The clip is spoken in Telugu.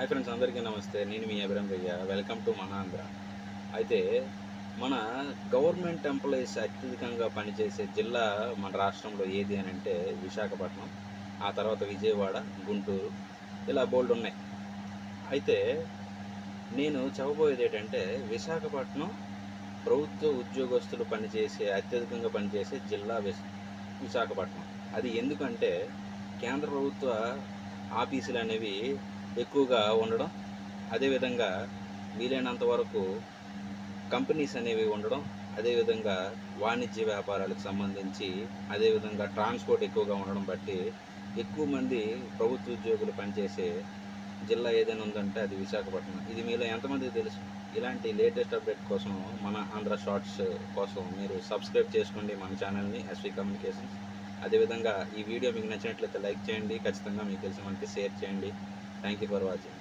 హాయ్ ఫ్రెండ్స్, అందరికీ నమస్తే. నేను మీ అభిరామ్ భయ్య. వెల్కమ్ టు మన ఆంధ్ర. అయితే మన గవర్నమెంట్ ఎంప్లాయీస్ అత్యధికంగా పనిచేసే జిల్లా మన రాష్ట్రంలో ఏది అని అంటే విశాఖపట్నం, ఆ తర్వాత విజయవాడ, గుంటూరు, ఇలా బోల్డ్ ఉన్నాయి. అయితే నేను చెప్పబోయేది ఏంటంటే విశాఖపట్నం ప్రభుత్వ ఉద్యోగస్తులు అత్యధికంగా పనిచేసే జిల్లా విశాఖపట్నం. అది ఎందుకంటే కేంద్ర ప్రభుత్వ ఆఫీసులు అనేవి ఎక్కువగా ఉండడం, అదేవిధంగా వీలైనంత వరకు కంపెనీస్ అనేవి ఉండడం, అదేవిధంగా వాణిజ్య వ్యాపారాలకు సంబంధించి, అదేవిధంగా ట్రాన్స్పోర్ట్ ఎక్కువగా ఉండడం బట్టి ఎక్కువ మంది ప్రభుత్వ ఉద్యోగులు పనిచేసే జిల్లా ఏదైనా ఉందంటే అది విశాఖపట్నం. ఇది మీలో ఎంతమందికి తెలుసు? ఇలాంటి లేటెస్ట్ అప్డేట్ కోసం మన ఆంధ్ర షార్ట్స్ కోసం మీరు సబ్స్క్రైబ్ చేసుకోండి మన ఛానల్ని, ఎస్వి కమ్యూనికేషన్స్. అదేవిధంగా ఈ వీడియో మీకు నచ్చినట్లయితే లైక్ చేయండి, ఖచ్చితంగా మీకు తెలిసిన మనకి షేర్ చేయండి. Thank you for watching.